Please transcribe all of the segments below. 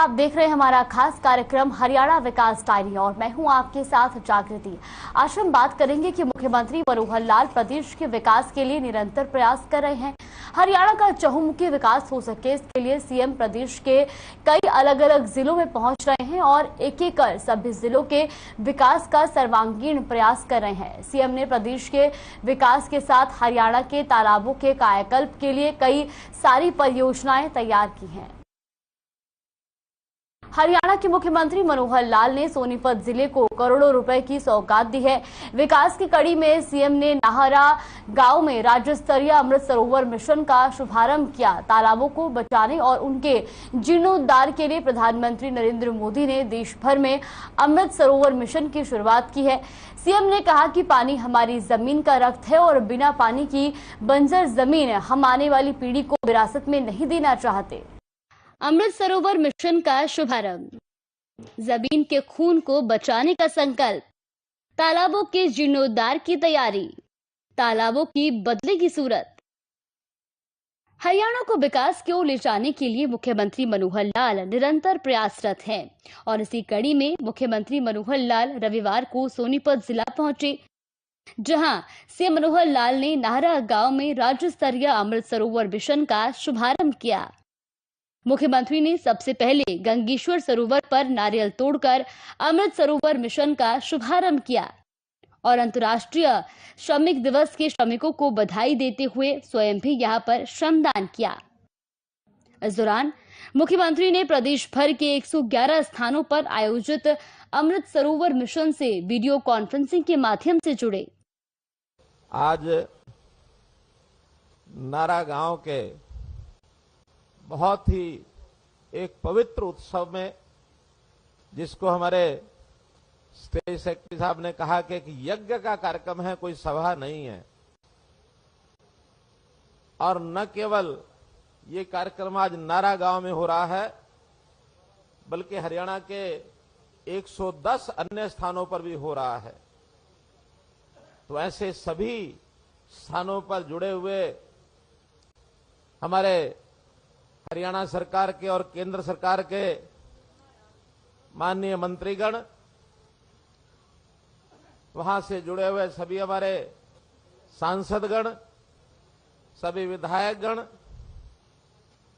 आप देख रहे हैं हमारा खास कार्यक्रम हरियाणा विकास डायरी और मैं हूं आपके साथ जागृति। आज हम बात करेंगे कि मुख्यमंत्री मनोहर लाल प्रदेश के विकास के लिए निरंतर प्रयास कर रहे हैं। हरियाणा का चहुमुखी विकास हो सके इसके लिए सीएम प्रदेश के कई अलग अलग जिलों में पहुंच रहे हैं और एक एक कर सभी जिलों के विकास का सर्वांगीण प्रयास कर रहे हैं। सीएम ने प्रदेश के विकास के साथ हरियाणा के तालाबों के कायाकल्प के लिए कई सारी परियोजनाएं तैयार की हैं। हरियाणा के मुख्यमंत्री मनोहर लाल ने सोनीपत जिले को करोड़ों रुपए की सौगात दी है। विकास की कड़ी में सीएम ने नाहरा गांव में राज्य स्तरीय अमृत सरोवर मिशन का शुभारंभ किया। तालाबों को बचाने और उनके जीर्णोद्धार के लिए प्रधानमंत्री नरेंद्र मोदी ने देश भर में अमृत सरोवर मिशन की शुरुआत की है। सीएम ने कहा कि पानी हमारी जमीन का रक्त है और बिना पानी की बंजर जमीन हम आने वाली पीढ़ी को विरासत में नहीं देना चाहते। अमृत सरोवर मिशन का शुभारंभ, जमीन के खून को बचाने का संकल्प, तालाबों के जीर्णोद्धार की तैयारी, तालाबों की बदलेगी सूरत। हरियाणा को विकास की ओर ले जाने के लिए मुख्यमंत्री मनोहर लाल निरंतर प्रयासरत हैं और इसी कड़ी में मुख्यमंत्री मनोहर लाल रविवार को सोनीपत जिला पहुंचे, जहां सीएम मनोहर लाल ने नाहरा गांव में राज्य स्तरीय अमृत सरोवर मिशन का शुभारंभ किया। मुख्यमंत्री ने सबसे पहले गंगेश्वर सरोवर पर नारियल तोड़कर अमृत सरोवर मिशन का शुभारंभ किया और अंतर्राष्ट्रीय श्रमिक दिवस के श्रमिकों को बधाई देते हुए स्वयं भी यहां पर श्रमदान किया। इस दौरान मुख्यमंत्री ने प्रदेश भर के 111 स्थानों पर आयोजित अमृत सरोवर मिशन से वीडियो कॉन्फ्रेंसिंग के माध्यम से जुड़े। आज नारा गांव के बहुत ही एक पवित्र उत्सव में, जिसको हमारे स्टेट सेक्रेटरी साहब ने कहा कि एक यज्ञ का कार्यक्रम है, कोई सभा नहीं है। और न केवल ये कार्यक्रम आज नारा गांव में हो रहा है, बल्कि हरियाणा के 110 अन्य स्थानों पर भी हो रहा है। तो ऐसे सभी स्थानों पर जुड़े हुए हमारे हरियाणा सरकार के और केंद्र सरकार के माननीय मंत्रीगण, वहां से जुड़े हुए सभी हमारे सांसदगण, सभी विधायकगण,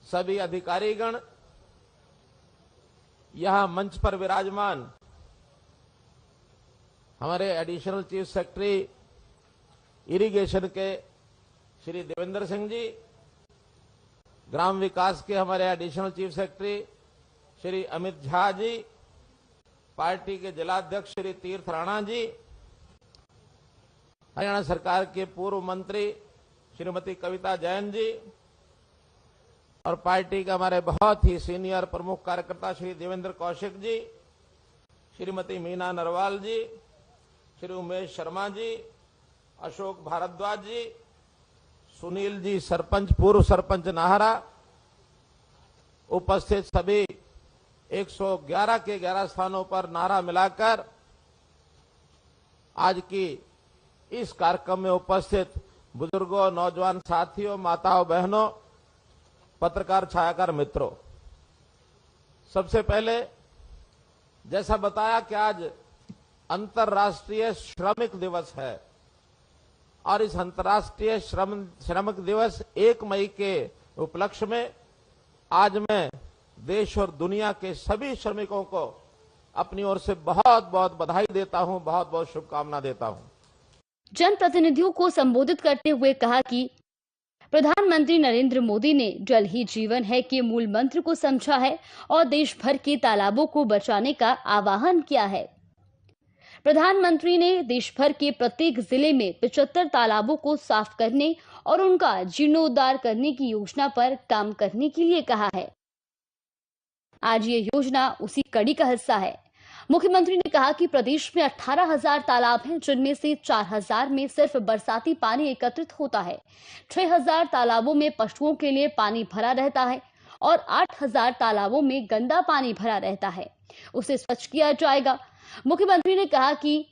सभी अधिकारीगण, यहां मंच पर विराजमान हमारे एडिशनल चीफ सेक्रेटरी इरिगेशन के श्री देवेंद्र सिंह जी, ग्राम विकास के हमारे additional chief secretary Shri Amit Jha ji, party के जिलाध्यक्ष श्री तीर्थ राणा जी, हरियाणा सरकार के पूर्व मंत्री श्रीमती कविता जैन जी और पार्टी के हमारे बहुत ही सीनियर प्रमुख कार्यकर्ता श्री देवेंद्र कौशिक जी, श्रीमती मीना नरवाल जी, श्री उमेश शर्मा जी, अशोक भारद्वाज जी, सुनील जी सरपंच, पूर्व सरपंच नाहरा, उपस्थित सभी 111 के 11 स्थानों पर नारा मिलाकर आज की इस कार्यक्रम में उपस्थित बुजुर्गों, नौजवान साथियों, माताओं, बहनों, पत्रकार, छायाकार मित्रों, सबसे पहले जैसा बताया कि आज अंतर्राष्ट्रीय श्रमिक दिवस है और इस अंतर्राष्ट्रीय श्रमिक दिवस 1 मई के उपलक्ष्य में आज मैं देश और दुनिया के सभी श्रमिकों को अपनी ओर से बहुत बहुत बधाई देता हूं, बहुत बहुत शुभकामना देता हूं। जनप्रतिनिधियों को संबोधित करते हुए कहा कि प्रधानमंत्री नरेंद्र मोदी ने जल ही जीवन है के मूल मंत्र को समझा है और देश भर के तालाबों को बचाने का आह्वान किया है। प्रधानमंत्री ने देश भर के प्रत्येक जिले में 75 तालाबों को साफ करने और उनका जीर्णोद्धार करने की योजना पर काम करने के लिए कहा है। आज ये योजना उसी कड़ी का हिस्सा है। मुख्यमंत्री ने कहा कि प्रदेश में 18,000 तालाब हैं, जिनमें से 4,000 में सिर्फ बरसाती पानी एकत्रित होता है। 6,000 तालाबों में पशुओं के लिए पानी भरा रहता है और 8,000 तालाबों में गंदा पानी भरा रहता है, उसे स्वच्छ किया जाएगा। मुख्यमंत्री ने कहा कि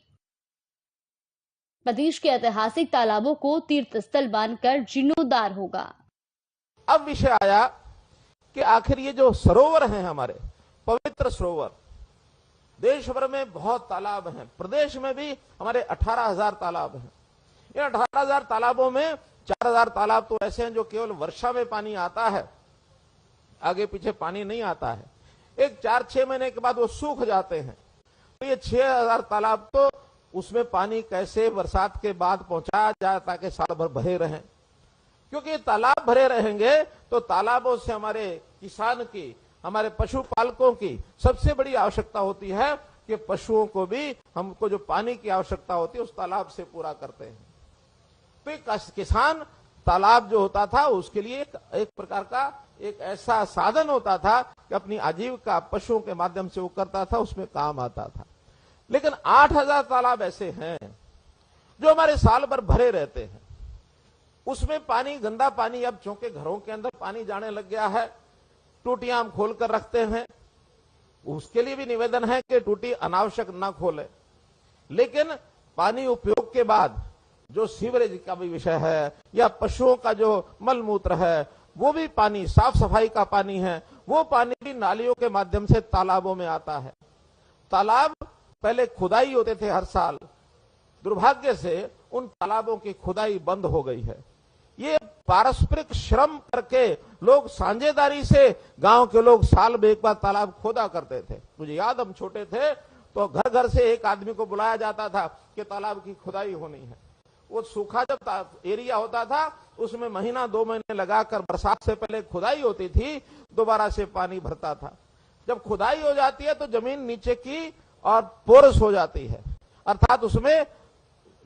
प्रदेश के ऐतिहासिक तालाबों को तीर्थ स्थल मानकर जीर्णोद्धार होगा। अब विषय आया कि आखिर ये जो सरोवर हैं हमारे, पवित्र सरोवर। देश भर में बहुत तालाब हैं, प्रदेश में भी हमारे 18,000 तालाब हैं। इन 18,000 तालाबों में 4,000 तालाब तो ऐसे हैं जो केवल वर्षा में पानी आता है, आगे पीछे पानी नहीं आता है। एक 4-6 महीने के बाद वो सूख जाते हैं। तो ये 6,000 तालाब तो उसमें पानी कैसे बरसात के बाद पहुंचाया जाए ताकि साल भर भरे रहें, क्योंकि तालाब भरे रहेंगे तो तालाबों से हमारे किसान की, हमारे पशुपालकों की सबसे बड़ी आवश्यकता होती है कि पशुओं को भी हमको जो पानी की आवश्यकता होती है उस तालाब से पूरा करते हैं। तो किसान तालाब जो होता था उसके लिए एक प्रकार का एक ऐसा साधन होता था कि अपनी आजीविका पशुओं के माध्यम से वो करता था, उसमें काम आता था। लेकिन 8,000 तालाब ऐसे हैं जो हमारे साल भर भरे रहते हैं। उसमें पानी, गंदा पानी, अब चूंकि घरों के अंदर पानी जाने लग गया है, टूटियां हम खोल कर रखते हैं। उसके लिए भी निवेदन है कि टूटी अनावश्यक ना खोले। लेकिन पानी उपयोग के बाद जो सीवरेज का भी विषय है या पशुओं का जो मलमूत्र है, वो भी पानी, साफ सफाई का पानी है, वो पानी भी नालियों के माध्यम से तालाबों में आता है। तालाब पहले खुदाई होते थे हर साल, दुर्भाग्य से उन तालाबों की खुदाई बंद हो गई है। ये पारस्परिक श्रम करके लोग साझेदारी से, गांव के लोग साल में एक बार तालाब खोदा करते थे। मुझे याद, हम छोटे थे तो घर घर से एक आदमी को बुलाया जाता था कि तालाब की खुदाई होनी है। वो सूखा जब एरिया होता था उसमें महीना 2 महीने लगाकर बरसात से पहले खुदाई होती थी, दोबारा से पानी भरता था। जब खुदाई हो जाती है तो जमीन नीचे की और पोरस हो जाती है, अर्थात उसमें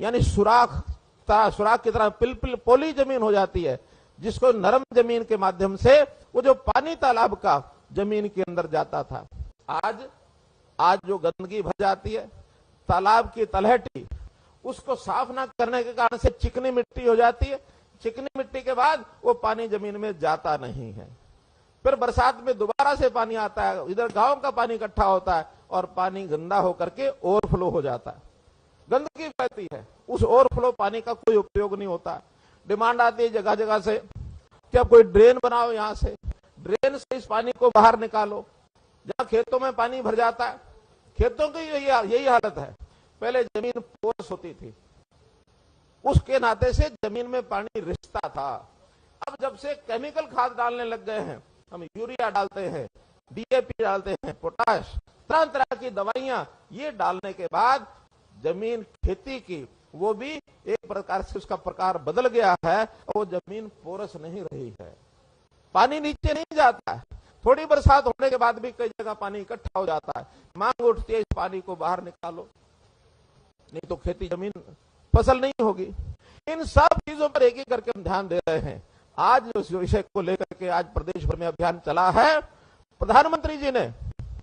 यानी सुराख की तरह पिल पोली जमीन हो जाती है, जिसको नरम जमीन के माध्यम से वो जो पानी तालाब का जमीन के अंदर जाता था। आज जो गंदगी भर जाती है, तालाब की तलहटी, उसको साफ ना करने के कारण से चिकनी मिट्टी हो जाती है। चिकनी मिट्टी के बाद वो पानी जमीन में जाता नहीं है। फिर बरसात में दोबारा से पानी आता है, इधर गांव का पानी इकट्ठा होता है और पानी गंदा होकर के ओवरफ्लो हो जाता है, गंदगी फैलती है। उस ओवरफ्लो पानी का कोई उपयोग नहीं होता। डिमांड आती है जगह जगह से कि अब कोई ड्रेन बनाओ, यहां से ड्रेन से इस पानी को बाहर निकालो। जहां खेतों में पानी भर जाता है, खेतों की यही हालत है। पहले जमीन पोरस होती थी, उसके नाते से जमीन में पानी रिसता था। अब जब से केमिकल खाद डालने लग गए हैं, हम यूरिया डालते हैं, डीएपी डालते हैं, पोटाश, तरह तरह की दवाइयां, ये डालने के बाद जमीन खेती की वो भी एक प्रकार से उसका प्रकार बदल गया है और वो जमीन पोरस नहीं रही है, पानी नीचे नहीं जाता है। थोड़ी बरसात होने के बाद भी कई जगह पानी इकट्ठा हो जाता है। मांग उठती है इस पानी को बाहर निकालो, नहीं तो खेती जमीन फसल नहीं होगी। इन सब चीजों पर एक एक करके हम ध्यान दे रहे हैं। आज उस विषय को लेकर के आज प्रदेश भर में अभियान चला है। प्रधानमंत्री जी ने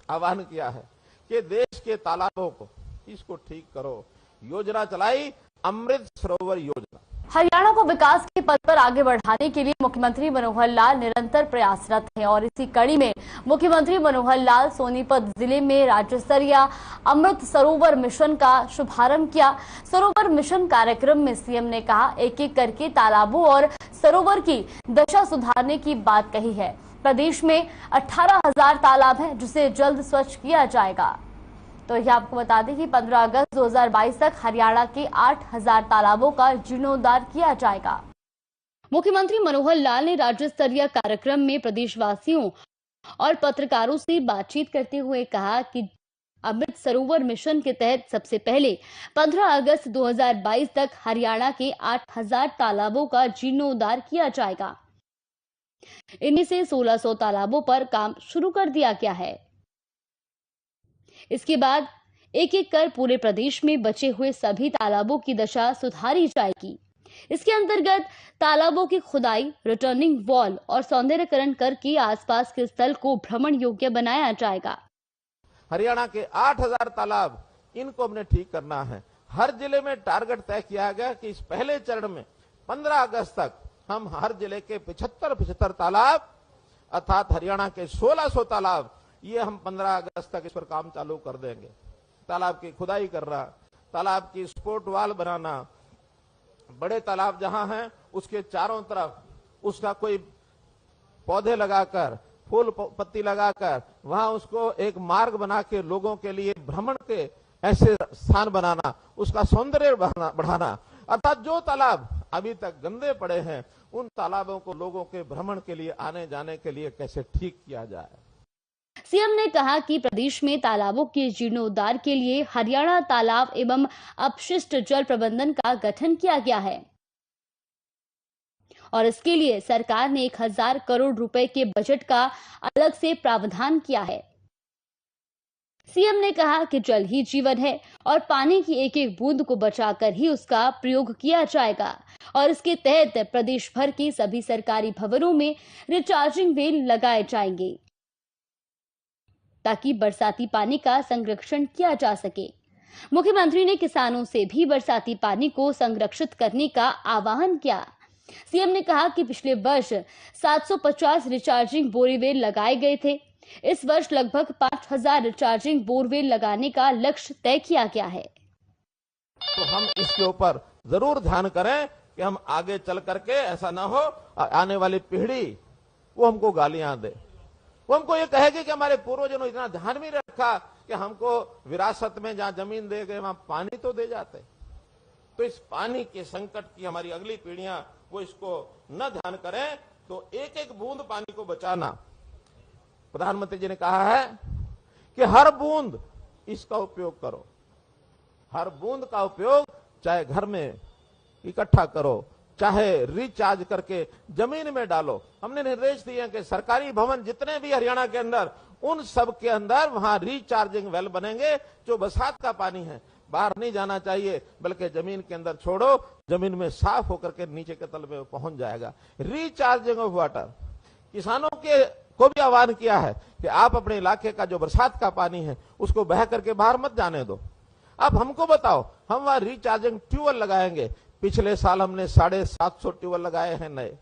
आह्वान किया है कि देश के तालाबों को, इसको ठीक करो। योजना चलाई, अमृत सरोवर योजना। हरियाणा को विकास के पथ पर आगे बढ़ाने के लिए मुख्यमंत्री मनोहर लाल निरंतर प्रयासरत हैं और इसी कड़ी में मुख्यमंत्री मनोहर लाल सोनीपत जिले में राज्य स्तरीय अमृत सरोवर मिशन का शुभारंभ किया। सरोवर मिशन कार्यक्रम में सीएम ने कहा, एक एक करके तालाबों और सरोवर की दशा सुधारने की बात कही है। प्रदेश में 18,000 तालाब हैं जिसे जल्द स्वच्छ किया जाएगा। तो ये आपको बता दें कि 15 अगस्त 2022 तक हरियाणा के 8,000 तालाबों का जीर्णोद्धार किया जाएगा। मुख्यमंत्री मनोहर लाल ने राज्य स्तरीय कार्यक्रम में प्रदेशवासियों और पत्रकारों से बातचीत करते हुए कहा कि अमृत सरोवर मिशन के तहत सबसे पहले 15 अगस्त 2022 तक हरियाणा के 8,000 तालाबों का जीर्णोद्धार किया जाएगा। इनमें से 1,600 तालाबों पर काम शुरू कर दिया गया है। इसके बाद एक एक कर पूरे प्रदेश में बचे हुए सभी तालाबों की दशा सुधारी जाएगी। इसके अंतर्गत तालाबों की खुदाई, रिटर्निंग वॉल और सौंदर्यकरण करके आसपास के स्थल को भ्रमण योग्य बनाया जाएगा। हरियाणा के 8,000 तालाब, इनको हमने ठीक करना है। हर जिले में टारगेट तय किया गया कि इस पहले चरण में 15 अगस्त तक हम हर जिले के 75 तालाब अर्थात हरियाणा के 1,600 तालाब, ये हम 15 अगस्त तक इस पर काम चालू कर देंगे। तालाब की खुदाई करना, तालाब की स्पोर्ट वाल बनाना, बड़े तालाब जहां हैं उसके चारों तरफ उसका कोई पौधे लगाकर, फूल पत्ती लगाकर वहां उसको एक मार्ग बना के लोगों के लिए भ्रमण के ऐसे स्थान बनाना, उसका सौंदर्य बढ़ाना, अर्थात जो तालाब अभी तक गंदे पड़े हैं उन तालाबों को लोगों के भ्रमण के लिए आने जाने के लिए कैसे ठीक किया जाए। सीएम ने कहा कि प्रदेश में तालाबों के जीर्णोद्धार के लिए हरियाणा तालाब एवं अपशिष्ट जल प्रबंधन का गठन किया गया है और इसके लिए सरकार ने 1000 करोड़ रुपए के बजट का अलग से प्रावधान किया है। सीएम ने कहा कि जल ही जीवन है और पानी की एक एक बूंद को बचाकर ही उसका प्रयोग किया जाएगा और इसके तहत प्रदेश भर के सभी सरकारी भवनों में रिचार्जिंग वेल लगाए जाएंगे ताकि बरसाती पानी का संरक्षण किया जा सके। मुख्यमंत्री ने किसानों से भी बरसाती पानी को संरक्षित करने का आह्वान किया। सीएम ने कहा कि पिछले वर्ष 750 रिचार्जिंग बोरवेल लगाए गए थे। इस वर्ष लगभग 5000 रिचार्जिंग बोरवेल लगाने का लक्ष्य तय किया गया है। तो हम इसके ऊपर जरूर ध्यान करें कि हम आगे चल करके ऐसा ना हो आने वाली पीढ़ी वो हमको गालियां दे, वो हमको ये कहेगी कि हमारे पूर्वजों ने इतना ध्यान भी रखा कि हमको विरासत में जहां जमीन दे गए वहां पानी तो दे जाते। तो इस पानी के संकट की हमारी अगली पीढ़ियां वो इसको न ध्यान करें, तो एक एक बूंद पानी को बचाना। प्रधानमंत्री जी ने कहा है कि हर बूंद इसका उपयोग करो, हर बूंद का उपयोग चाहे घर में इकट्ठा करो, चाहे रिचार्ज करके जमीन में डालो। हमने निर्देश दिए हैं कि सरकारी भवन जितने भी हरियाणा के अंदर उन सब के अंदर वहां रिचार्जिंग वेल बनेंगे। जो बरसात का पानी है बाहर नहीं जाना चाहिए बल्कि जमीन के अंदर छोड़ो, जमीन में साफ होकर के नीचे के तल में पहुंच जाएगा। रिचार्जिंग ऑफ वाटर, किसानों के को भी आह्वान किया है कि आप अपने इलाके का जो बरसात का पानी है उसको बह करके बाहर मत जाने दो। आप हमको बताओ, हम वहां रिचार्जिंग ट्यूबवेल लगाएंगे। पिछले साल हमने 750 ट्यूबवेल लगाए हैं नए,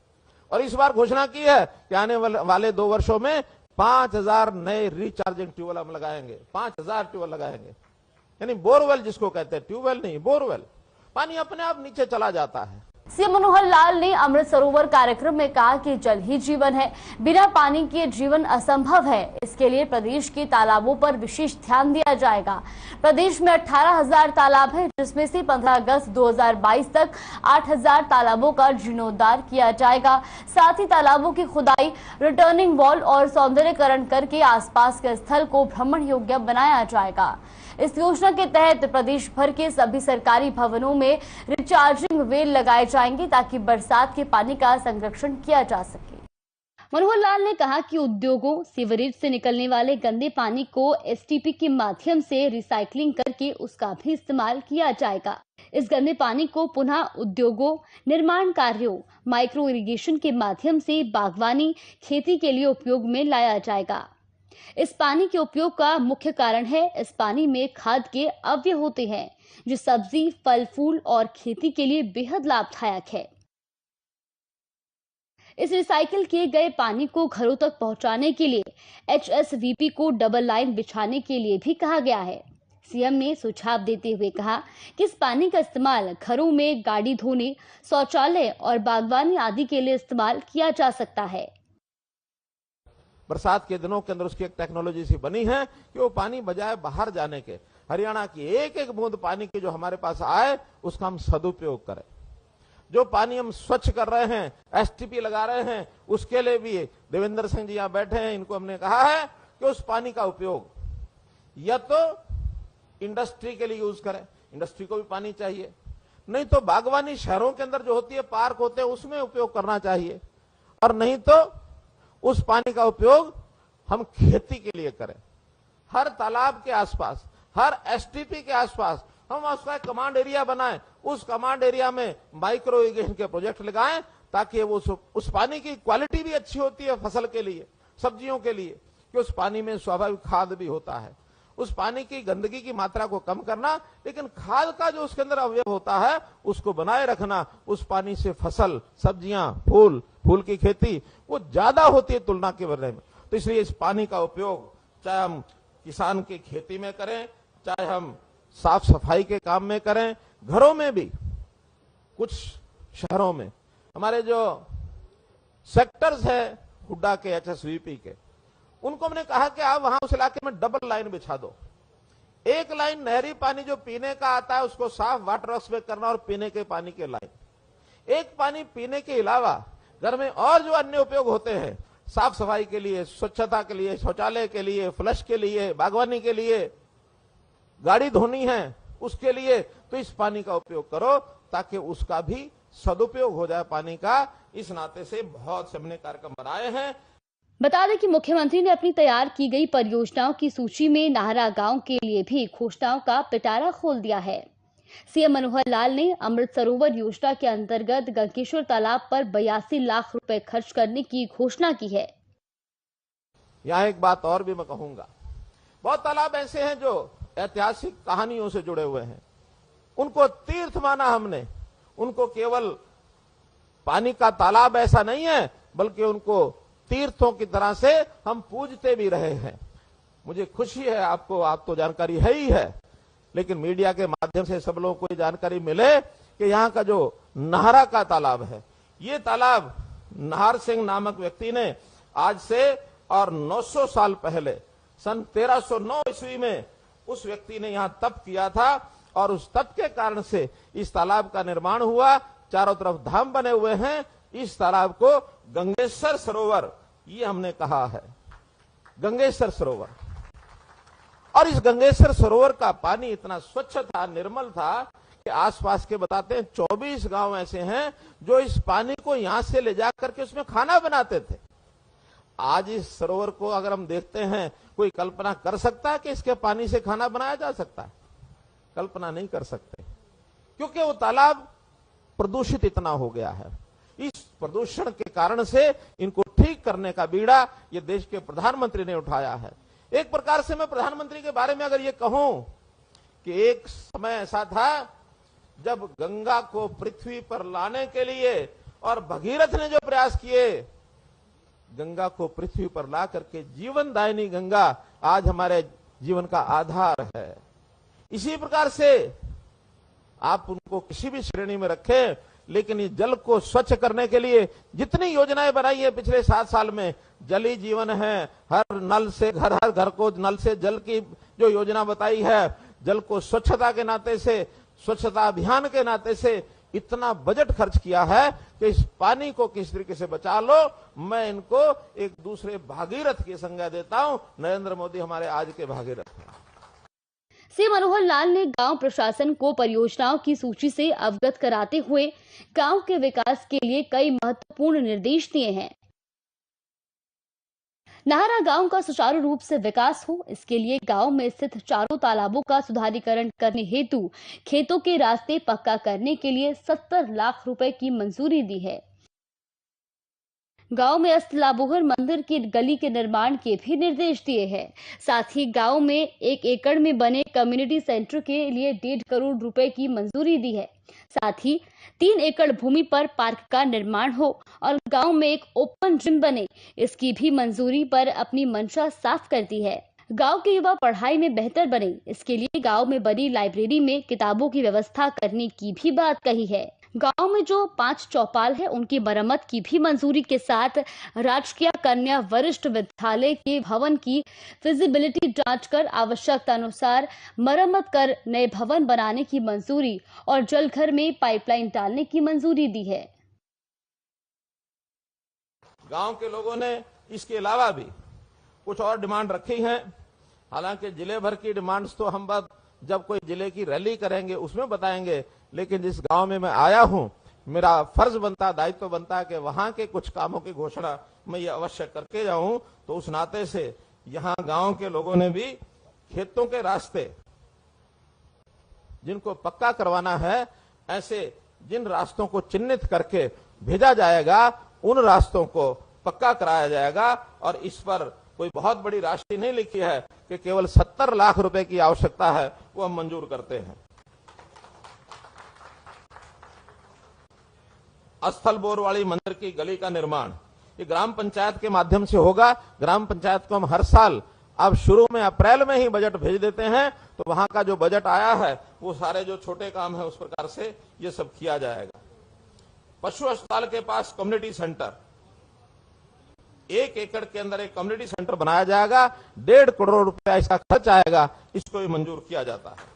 और इस बार घोषणा की है कि आने वाले 2 वर्षों में 5000 नए रिचार्जिंग ट्यूबवेल हम लगाएंगे। 5000 ट्यूबवेल लगाएंगे, यानी बोरवेल जिसको कहते हैं, ट्यूबवेल नहीं बोरवेल। पानी अपने आप नीचे चला जाता है। सीएम मनोहर लाल ने अमृत सरोवर कार्यक्रम में कहा कि जल ही जीवन है, बिना पानी के जीवन असंभव है। इसके लिए प्रदेश के तालाबों पर विशेष ध्यान दिया जाएगा। प्रदेश में 18,000 तालाब हैं, जिसमें से 15 अगस्त 2022 तक 8,000 तालाबों का जीर्णोद्धार किया जाएगा। साथ ही तालाबों की खुदाई, रिटर्निंग वॉल और सौंदर्यकरण करके आसपास के स्थल को भ्रमण योग्य बनाया जाएगा। इस योजना के तहत प्रदेश भर के सभी सरकारी भवनों में रिचार्जिंग वेल लगाए जाएंगे ताकि बरसात के पानी का संरक्षण किया जा सके। मनोहर लाल ने कहा कि उद्योगों, सीवरेज से निकलने वाले गंदे पानी को एसटीपी के माध्यम से रिसाइकलिंग करके उसका भी इस्तेमाल किया जाएगा। इस गंदे पानी को पुनः उद्योगों, निर्माण कार्यों, माइक्रो इरिगेशन के माध्यम से बागवानी, खेती के लिए उपयोग में लाया जाएगा। इस पानी के उपयोग का मुख्य कारण है इस पानी में खाद के अवयव होते हैं जो सब्जी, फल, फूल और खेती के लिए बेहद लाभदायक है। इस रिसाइकिल किए गए पानी को घरों तक पहुंचाने के लिए एचएसवीपी को डबल लाइन बिछाने के लिए भी कहा गया है। सीएम ने सुझाव देते हुए कहा कि इस पानी का इस्तेमाल घरों में गाड़ी धोने, शौचालय और बागवानी आदि के लिए इस्तेमाल किया जा सकता है। बरसात के दिनों के अंदर उसकी एक टेक्नोलॉजी सी बनी है कि वो पानी बजाय बाहर जाने के हरियाणा की एक एक बूंद पानी की जो हमारे पास आए उसका हम सदुपयोग करें। जो पानी हम स्वच्छ कर रहे हैं, एसटीपी लगा रहे हैं, उसके लिए भी देवेंद्र सिंह जी यहां बैठे हैं, इनको हमने कहा है कि उस पानी का उपयोग या तो इंडस्ट्री के लिए यूज करें, इंडस्ट्री को भी पानी चाहिए, नहीं तो बागवानी शहरों के अंदर जो होती है, पार्क होते हैं, उसमें उपयोग करना चाहिए, और नहीं तो उस पानी का उपयोग हम खेती के लिए करें। हर तालाब के आसपास, हर एसटीपी के आसपास हम उसका कमांड एरिया बनाएं, उस कमांड एरिया में माइक्रो इरिगेशन के प्रोजेक्ट लगाएं ताकि वो उस पानी की क्वालिटी भी अच्छी होती है फसल के लिए, सब्जियों के लिए, कि उस पानी में स्वाभाविक खाद भी होता है। उस पानी की गंदगी की मात्रा को कम करना, लेकिन खाद का जो उसके अंदर अवयव होता है उसको बनाए रखना। उस पानी से फसल, सब्जियां, फूल की खेती वो ज्यादा होती है तुलना के बदले में। तो इसलिए इस पानी का उपयोग चाहे हम किसान की खेती में करें, चाहे हम साफ सफाई के काम में करें, घरों में भी। कुछ शहरों में हमारे जो सेक्टर्स है हुड्डा के, एचएसवीपी के, उनको हमने कहा कि आप वहां उस इलाके में डबल लाइन बिछा दो। एक लाइन नहरी पानी जो पीने का आता है उसको साफ वाटर वर्क्स में करना और पीने के पानी के लाइन, एक पानी पीने के अलावा घर में और जो अन्य उपयोग होते हैं, साफ सफाई के लिए, स्वच्छता के लिए, शौचालय के लिए, फ्लश के लिए, बागवानी के लिए, गाड़ी धोनी है उसके लिए, तो इस पानी का उपयोग करो ताकि उसका भी सदुपयोग हो जाए पानी का। इस नाते से बहुत से हमने कार्यक्रम बनाए हैं। बता दें कि मुख्यमंत्री ने अपनी तैयार की गई परियोजनाओं की सूची में नाहरा गांव के लिए भी घोषणाओं का पिटारा खोल दिया है। सीएम मनोहर लाल ने अमृत सरोवर योजना के अंतर्गत गंगेश्वर तालाब पर 82 लाख रुपए खर्च करने की घोषणा की है। यहाँ एक बात और भी मैं कहूंगा, बहुत तालाब ऐसे हैं जो ऐतिहासिक कहानियों से जुड़े हुए हैं, उनको तीर्थ माना हमने। उनको केवल पानी का तालाब ऐसा नहीं है, बल्कि उनको तीर्थों की तरह से हम पूजते भी रहे हैं। मुझे खुशी है, आपको आप तो जानकारी है ही है, लेकिन मीडिया के माध्यम से सब लोगों को जानकारी मिले कि यहाँ का जो नाहरा का तालाब है, ये तालाब नाहर सिंह नामक व्यक्ति ने आज से और 900 साल पहले सन 1309 ईस्वी में उस व्यक्ति ने यहाँ तप किया था, और उस तप के कारण से इस तालाब का निर्माण हुआ। चारों तरफ धाम बने हुए हैं। इस तालाब को गंगेश्वर सरोवर ये हमने कहा है, गंगेश्वर सरोवर। और इस गंगेश्वर सरोवर का पानी इतना स्वच्छ था, निर्मल था कि आसपास के बताते हैं 24 गांव ऐसे हैं जो इस पानी को यहां से ले जाकर के उसमें खाना बनाते थे। आज इस सरोवर को अगर हम देखते हैं, कोई कल्पना कर सकता है कि इसके पानी से खाना बनाया जा सकता है? कल्पना नहीं कर सकते, क्योंकि वो तालाब प्रदूषित इतना हो गया है। इस प्रदूषण के कारण से इनको ठीक करने का बीड़ा ये देश के प्रधानमंत्री ने उठाया है। एक प्रकार से मैं प्रधानमंत्री के बारे में अगर ये कहूं कि एक समय ऐसा था जब गंगा को पृथ्वी पर लाने के लिए और भगीरथ ने जो प्रयास किए, गंगा को पृथ्वी पर ला करके जीवनदायिनी गंगा आज हमारे जीवन का आधार है। इसी प्रकार से आप उनको किसी भी श्रेणी में रखें, लेकिन इस जल को स्वच्छ करने के लिए जितनी योजनाएं बनाई है पिछले 7 साल में, जल ही जीवन है, हर नल से घर, हर घर को नल से जल की जो योजना बताई है, जल को स्वच्छता के नाते से, स्वच्छता अभियान के नाते से इतना बजट खर्च किया है कि इस पानी को किस तरीके से बचा लो। मैं इनको एक दूसरे भागीरथ की संज्ञा देता हूं। नरेंद्र मोदी हमारे आज के भागीरथ हैं। सीएम मनोहर लाल ने गांव प्रशासन को परियोजनाओं की सूची से अवगत कराते हुए गांव के विकास के लिए कई महत्वपूर्ण निर्देश दिए हैं। नाहरा गांव का सुचारू रूप से विकास हो, इसके लिए गांव में स्थित चारों तालाबों का सुधारीकरण करने हेतु खेतों के रास्ते पक्का करने के लिए 70 लाख रुपए की मंजूरी दी है। गांव में अस्तलाबोहर मंदिर की गली के निर्माण के भी निर्देश दिए हैं। साथ ही गांव में 1 एकड़ में बने कम्युनिटी सेंटर के लिए 1.5 करोड़ रुपए की मंजूरी दी है। साथ ही 3 एकड़ भूमि पर पार्क का निर्माण हो और गांव में एक ओपन जिम बने, इसकी भी मंजूरी पर अपनी मंशा साफ कर दी है। गांव के युवा पढ़ाई में बेहतर बने, इसके लिए गांव में बनी लाइब्रेरी में किताबों की व्यवस्था करने की भी बात कही है। गांव में जो 5 चौपाल है उनकी मरम्मत की भी मंजूरी के साथ राजकीय कन्या वरिष्ठ विद्यालय के भवन की फिजिबिलिटी जांच कर आवश्यकता अनुसार मरम्मत कर नए भवन बनाने की मंजूरी और जलघर में पाइपलाइन डालने की मंजूरी दी है। गांव के लोगों ने इसके अलावा भी कुछ और डिमांड रखी है। हालांकि जिले भर की डिमांड्स तो हम बात जब कोई जिले की रैली करेंगे उसमें बताएंगे, लेकिन जिस गांव में मैं आया हूं, मेरा फर्ज बनता, दायित्व बनता है कि वहां के कुछ कामों की घोषणा मैं ये अवश्य करके जाऊं। तो उस नाते से यहां गांव के लोगों ने भी खेतों के रास्ते जिनको पक्का करवाना है, ऐसे जिन रास्तों को चिन्हित करके भेजा जाएगा, उन रास्तों को पक्का कराया जाएगा। और इस पर कोई बहुत बड़ी राशि नहीं लिखी है कि केवल 70 लाख रुपए की आवश्यकता है, वो हम मंजूर करते हैं। स्थल बोरवाड़ी मंदिर की गली का निर्माण ये ग्राम पंचायत के माध्यम से होगा। ग्राम पंचायत को हम हर साल अब शुरू में अप्रैल में ही बजट भेज देते हैं, तो वहां का जो बजट आया है वो सारे जो छोटे काम है उस प्रकार से ये सब किया जाएगा। पशु अस्पताल के पास कम्युनिटी सेंटर, 1 एकड़ के अंदर एक कम्युनिटी सेंटर बनाया जाएगा, 1.5 करोड़ रुपया इसका खर्च आएगा, इसको भी मंजूर किया जाता है।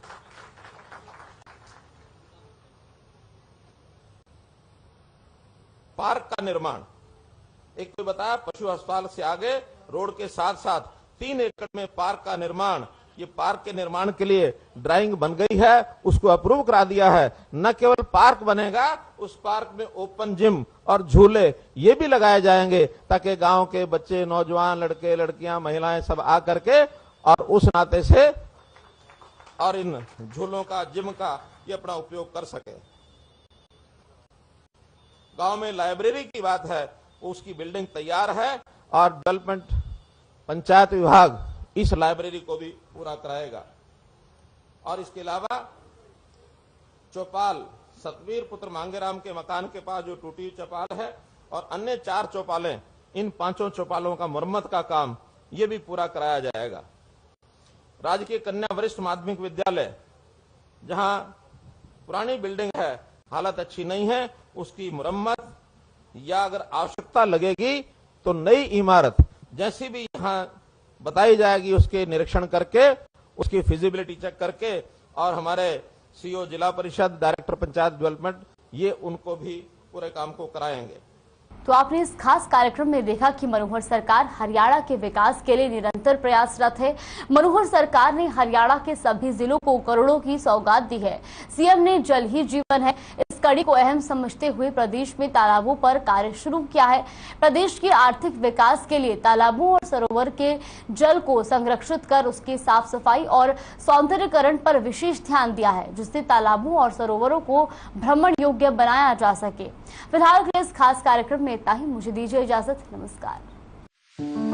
पार्क का निर्माण, एक तो बताया पशु अस्पताल से आगे रोड के साथ साथ 3 एकड़ में पार्क का निर्माण। ये पार्क के निर्माण के लिए ड्राइंग बन गई है, उसको अप्रूव करा दिया है। न केवल पार्क बनेगा, उस पार्क में ओपन जिम और झूले ये भी लगाए जाएंगे, ताकि गांव के बच्चे, नौजवान, लड़के लड़कियां, महिलाएं सब आ करके और उस नाते से और इन झूलों का, जिम का ये अपना उपयोग कर सके। गांव में लाइब्रेरी की बात है, उसकी बिल्डिंग तैयार है और डेवलपमेंट पंचायत विभाग इस लाइब्रेरी को भी पूरा कराएगा। और इसके अलावा चौपाल, सतवीर पुत्र मांगेराम के मकान के पास जो टूटी चौपाल है और अन्य 4 चौपालें, इन 5 चौपालों का मरम्मत का काम ये भी पूरा कराया जाएगा। राजकीय कन्या वरिष्ठ माध्यमिक विद्यालय, जहां पुरानी बिल्डिंग है, हालत अच्छी नहीं है, उसकी मुरम्मत या अगर आवश्यकता लगेगी तो नई इमारत जैसी भी यहां बताई जाएगी उसके निरीक्षण करके, उसकी फिजिबिलिटी चेक करके, और हमारे सीओ जिला परिषद, डायरेक्टर पंचायत डेवलपमेंट, ये उनको भी पूरे काम को कराएंगे। तो आपने इस खास कार्यक्रम में देखा कि मनोहर सरकार हरियाणा के विकास के लिए निरंतर प्रयासरत है। मनोहर सरकार ने हरियाणा के सभी जिलों को करोड़ों की सौगात दी है। सीएम ने जल ही जीवन है इस कड़ी को अहम समझते हुए प्रदेश में तालाबों पर कार्य शुरू किया है। प्रदेश के आर्थिक विकास के लिए तालाबों और सरोवर के जल को संरक्षित कर उसकी साफ सफाई और सौंदर्यीकरण पर विशेष ध्यान दिया है, जिससे तालाबों और सरोवरों को भ्रमण योग्य बनाया जा सके। फिलहाल के इस खास कार्यक्रम में इतना ही। मुझे दीजिए इजाजत। नमस्कार।